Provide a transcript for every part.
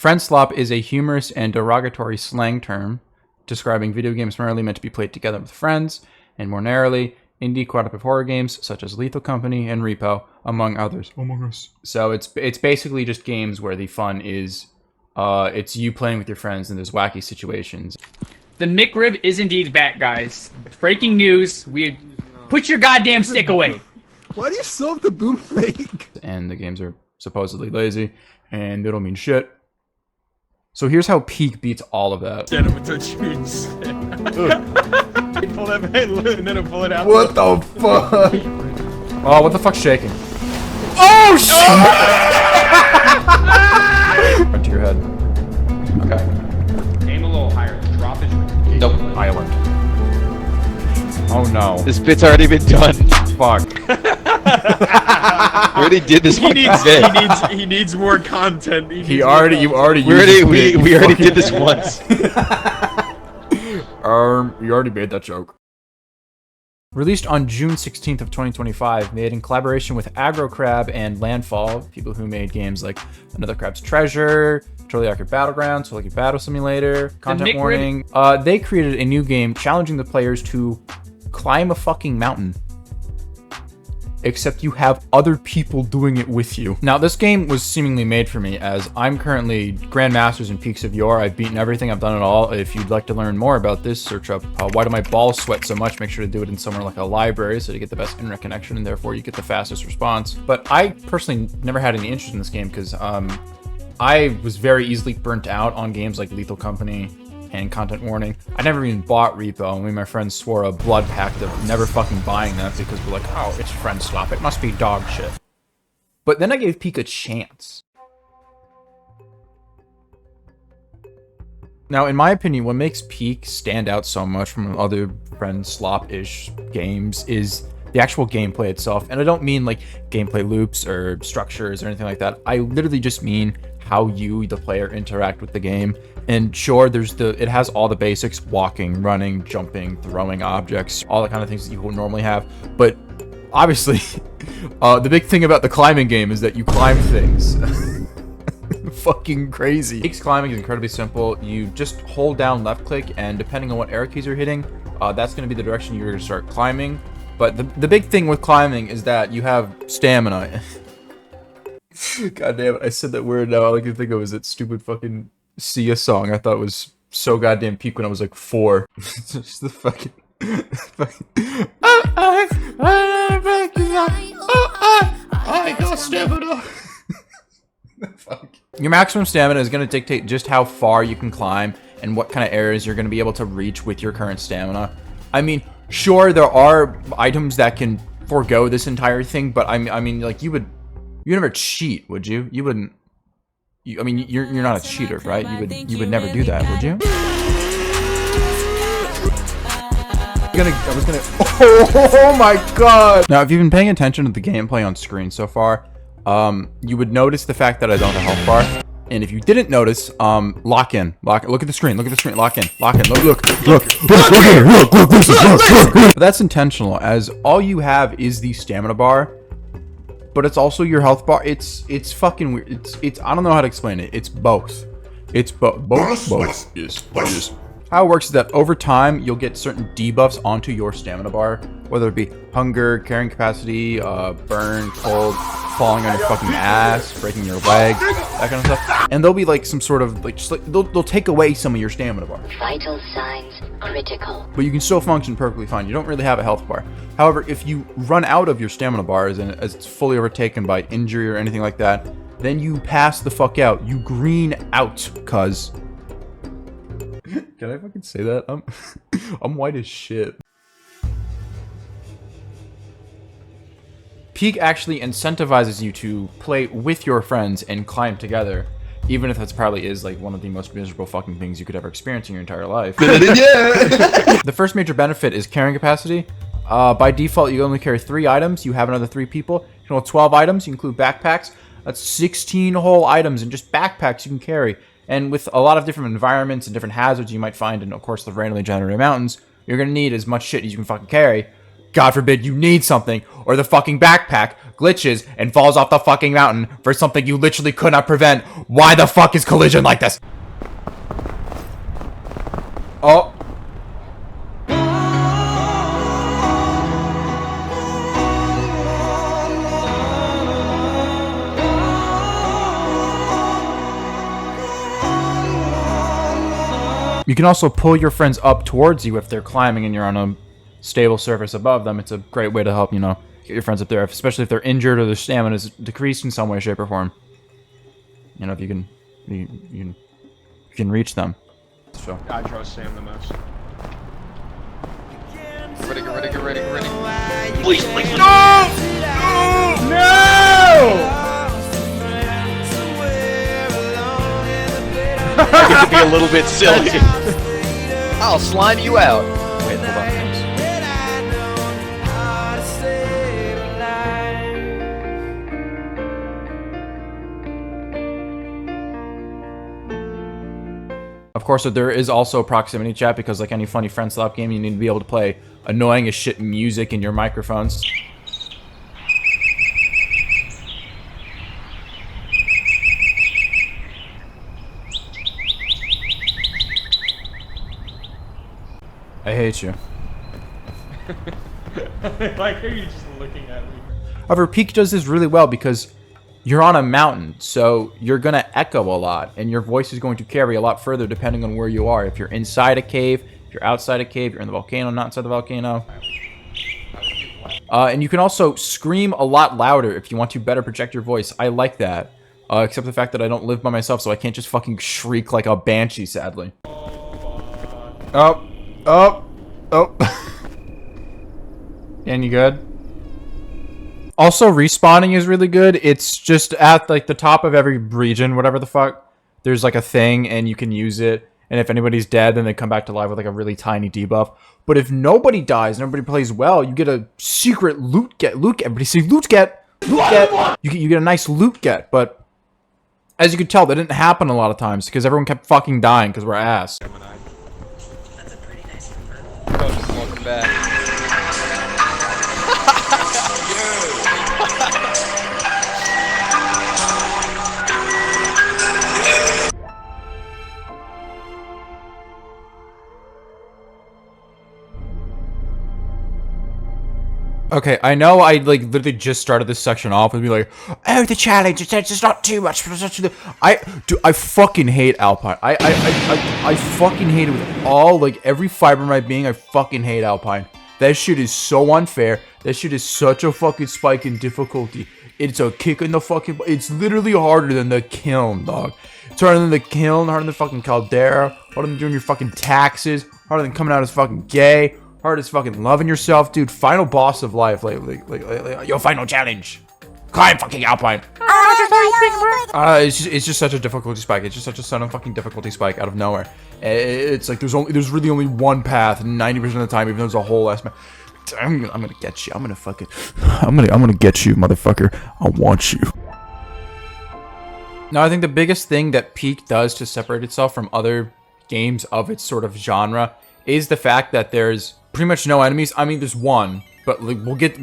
Friendslop is a humorous and derogatory slang term describing video games primarily meant to be played together with friends, and more narrowly, indie cooperative horror games such as Lethal Company and Repo, among others. Among Us. So it's basically just games where the fun is it's you playing with your friends and there's wacky situations. The McRib is indeed back, guys. Breaking news. Put your goddamn stick away. Why do you still have the bootleg? And the games are supposedly lazy, and they don't mean shit. So here's how Peak beats all of that. Pull that and then it'll pull it out. What the fuck? Oh, what the fuck's shaking? Oh shit! Front to your head. Okay. Aim a little higher. Drop it. Nope. Island. Oh no. This bit's already been done. Fuck. We already did this one. He needs more content. You already We already did this once. You already made that joke. Released on June 16th of 2025, made in collaboration with Aggro Crab and Landfall, people who made games like Another Crab's Treasure, Totally Accurate Battlegrounds, Totally Accurate Battle Simulator, Content Warning. They created a new game challenging the players to climb a fucking mountain. Except you have other people doing it with you. Now, this game was seemingly made for me, as I'm currently Grandmasters in Peaks of Yore. I've beaten everything, I've done it all. If you'd like to learn more about this, search up Why Do My Balls Sweat So Much? Make sure to do it in somewhere like a library so to get the best internet connection, and therefore you get the fastest response. But I personally never had any interest in this game because I was very easily burnt out on games like Lethal Company and Content Warning. I never even bought Repo, and me and my friends swore a blood pact of never fucking buying that because we're like, oh, it's Friendslop, it must be dog shit. But then I gave Peak a chance. Now, in my opinion, what makes Peak stand out so much from other Friendslop-ish games is the actual gameplay itself. And I don't mean like gameplay loops or structures or anything like that. I literally just mean how you, the player, interact with the game. And sure, it has all the basics: walking, running, jumping, throwing objects, all the kind of things that you would normally have. But obviously, the big thing about the climbing game is that you climb things. Fucking crazy. Peak's climbing is incredibly simple. You just hold down left click, and depending on what arrow keys you're hitting, that's going to be the direction you're going to start climbing. But the big thing with climbing is that you have stamina. God damn it, I said that word now. All I can think of is that stupid fucking Sia song I thought was so goddamn peak when I was like 4. Just the fucking... I got stamina. Fuck. Your maximum stamina is going to dictate just how far you can climb and what kind of areas you're going to be able to reach with your current stamina. I mean, sure, there are items that can forego this entire thing, but I mean, like, you never cheat, would you? You wouldn't. I mean, you're not a cheater, right? You would never do that, would you? I was gonna. Oh my god! Now, if you've been paying attention to the gameplay on screen so far, you would notice the fact that I don't have a health bar. And if you didn't notice, lock in. Look at the screen. Look at the screen. Lock in. Look. That's intentional, as all you have is the stamina bar, but it's also your health bar. It's fucking weird. It's I don't know how to explain it. It's both. It's both. Yes. How it works is that over time, you'll get certain debuffs onto your stamina bar, whether it be hunger, carrying capacity, burn, cold, falling on your fucking ass, breaking your leg, that kind of stuff. And there'll be like some sort of like, just like they'll take away some of your stamina bar. Vital signs critical. But you can still function perfectly fine. You don't really have a health bar. However, if you run out of your stamina bars and as it's fully overtaken by injury or anything like that, then you pass the fuck out. You green out, cuz. Can I fucking say that? I'm white as shit. Peak actually incentivizes you to play with your friends and climb together, even if that probably is like one of the most miserable fucking things you could ever experience in your entire life. The first major benefit is carrying capacity. By default, you only carry 3 items. You have another 3 people. You can hold 12 items. You include backpacks. That's 16 whole items and just backpacks you can carry. And with a lot of different environments and different hazards you might find in, of course, the randomly generated mountains, you're going to need as much shit as you can fucking carry. God forbid you need something, or the fucking backpack glitches and falls off the fucking mountain for something you literally could not prevent. Why the fuck is collision like this? Oh. You can also pull your friends up towards you if they're climbing and you're on a stable surface above them. It's a great way to help, you know, get your friends up there, especially if they're injured or their stamina is decreased in some way, shape, or form. You know, if you can reach them. So. I trust Sam the most. Get ready, get ready, get ready, get ready. Please, please, No! I get to be a little bit silly. I'll slime you out. Wait, hold on. Thanks. Of course, there is also proximity chat because like any funny friendslop game, you need to be able to play annoying as shit music in your microphones. I hate you. Like, are you just looking at me? However, Peak does this really well because you're on a mountain, so you're gonna echo a lot, and your voice is going to carry a lot further depending on where you are. If you're inside a cave, if you're outside a cave, you're in the volcano, not inside the volcano. And you can also scream a lot louder if you want to better project your voice. I like that. Except the fact that I don't live by myself, so I can't just fucking shriek like a banshee, sadly. Oh. Oh. Oh. And you good? Also, respawning is really good. It's just at like the top of every region, whatever the fuck. There's like a thing and you can use it. And if anybody's dead, then they come back to life with like a really tiny debuff. But if nobody dies, nobody plays well, you get a secret loot get. Everybody say loot get. Loot get. You get a nice loot get. But as you can tell, that didn't happen a lot of times because everyone kept fucking dying because we're ass. Welcome back. Okay, I know I like literally just started this section off with me like, oh, the challenge, it's just not too much. I fucking hate Alpine. I fucking hate it with all, like, every fiber of my being. I fucking hate Alpine. That shit is so unfair. That shit is such a fucking spike in difficulty. It's a kick in the fucking... It's literally harder than the kiln, dog. It's harder than the kiln, harder than the fucking caldera, harder than doing your fucking taxes, harder than coming out as fucking gay, harder as fucking loving yourself, dude. Final boss of life, like your final challenge. Climb fucking Alpine. It's just such a difficulty spike. It's just such a sudden fucking difficulty spike out of nowhere. It's like there's really only one path 90% of the time, even though there's a whole ass map. I'm gonna get you. I'm gonna get you, motherfucker. I want you. Now, I think the biggest thing that Peak does to separate itself from other games of its sort of genre is the fact that there's pretty much no enemies. I mean, there's one, but like, we'll get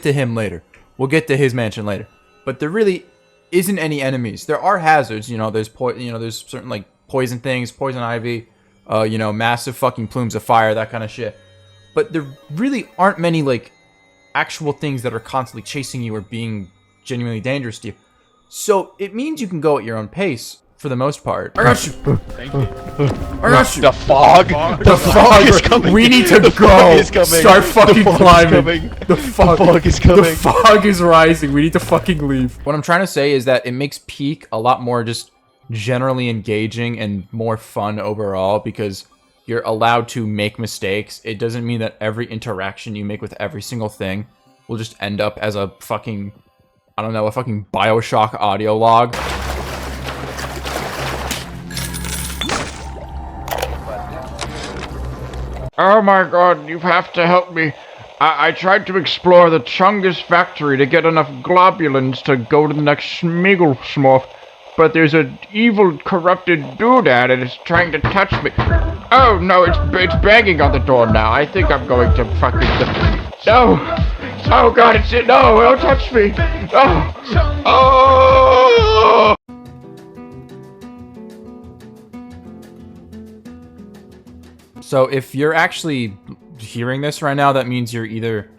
to him later. We'll get to his mansion later. But there really isn't any enemies. There are hazards, you know. There's there's certain like poison things, poison ivy, you know, massive fucking plumes of fire, that kind of shit. But there really aren't many like actual things that are constantly chasing you or being genuinely dangerous to you. So it means you can go at your own pace for the most part. I got you. Thank you. I got you. The fog. The fog is coming. We need to go. Start fucking climbing. The fog is coming. The fog is rising. We need to fucking leave. What I'm trying to say is that it makes Peak a lot more just generally engaging and more fun overall because you're allowed to make mistakes. It doesn't mean that every interaction you make with every single thing will just end up as a fucking, I don't know, a fucking BioShock audio log. Oh my god, you have to help me. I tried to explore the Chungus factory to get enough globulins to go to the next Smeagol Smurf, but there's an evil, corrupted doodad and it's trying to touch me. Oh no, it's banging on the door now. I think I'm going to fucking No! Oh god, it's it! No, don't touch me! No! Oh! So if you're actually hearing this right now, that means you're either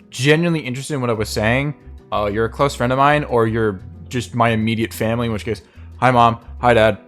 genuinely interested in what I was saying, you're a close friend of mine, or you're just my immediate family, in which case, hi mom, hi dad,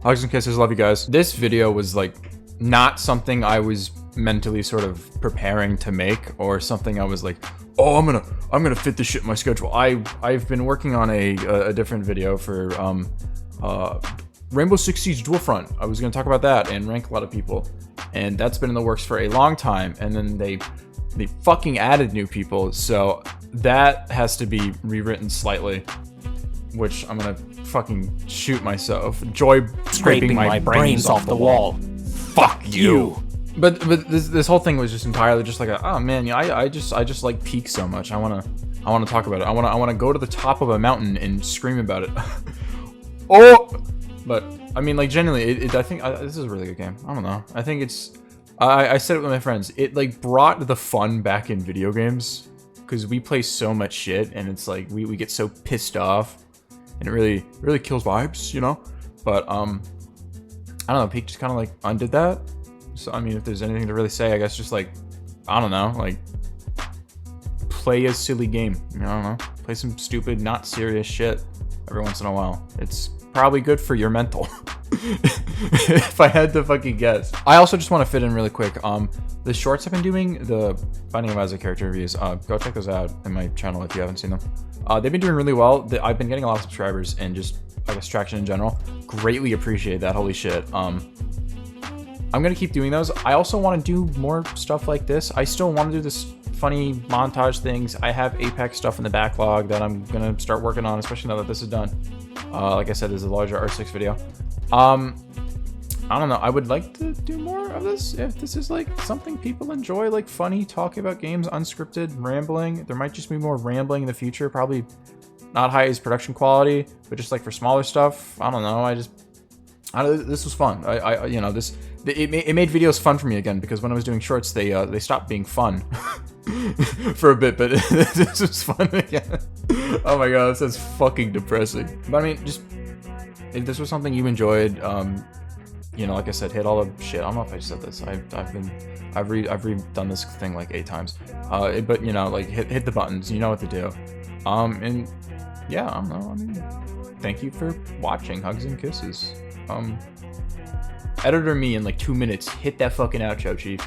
hugs and kisses, love you guys. This video was like not something I was mentally sort of preparing to make, or something I was like, oh, I'm gonna fit this shit in my schedule. I've been working on a different video for Rainbow Six Siege Dual Front. I was gonna talk about that and rank a lot of people, and that's been in the works for a long time, and then they fucking added new people, so that has to be rewritten slightly, which I'm gonna fucking shoot myself. Joy scraping my brains off the wall. Fuck you. But this whole thing was just entirely just like oh man, yeah, I just like Peak so much. I wanna talk about it. I wanna go to the top of a mountain and scream about it. Oh, but I mean, like, genuinely, I think this is a really good game. I don't know. I think it's. I said it with my friends. It like brought the fun back in video games, because we play so much shit, and it's like we get so pissed off, and it really kills vibes, you know. But I don't know. Peak just kind of like undid that. So I mean, if there's anything to really say, I guess just like, I don't know, like play a silly game. I don't know, play some stupid, not serious shit every once in a while. It's probably good for your mental. If I had to fucking guess. I also just want to fit in really quick. The shorts I've been doing, the Binding of Isaac character reviews, go check those out in my channel if you haven't seen them. They've been doing really well. I've been getting a lot of subscribers, and just I guess traction in general. Greatly appreciate that. Holy shit. I'm gonna keep doing those. I also want to do more stuff like this. I still want to do this funny montage things. I have Apex stuff in the backlog that I'm gonna start working on, especially now that this is done. Like I said, there's a larger R6 video. I don't know. I would like to do more of this if this is like something people enjoy, like funny talking about games, unscripted rambling. There might just be more rambling in the future. Probably not highest production quality, but just like for smaller stuff. I don't know. This was fun. You know, it made videos fun for me again, because when I was doing shorts, they stopped being fun for a bit, but this was fun again. Oh my god, this is fucking depressing. But I mean, just if this was something you enjoyed, you know, like I said, hit all the shit. I don't know if I just said this. I've redone this thing like 8 times. But you know, like hit the buttons. You know what to do. And yeah, I don't know. I mean, thank you for watching. Hugs and kisses. Editor me in like 2 minutes. Hit that fucking outro, chief.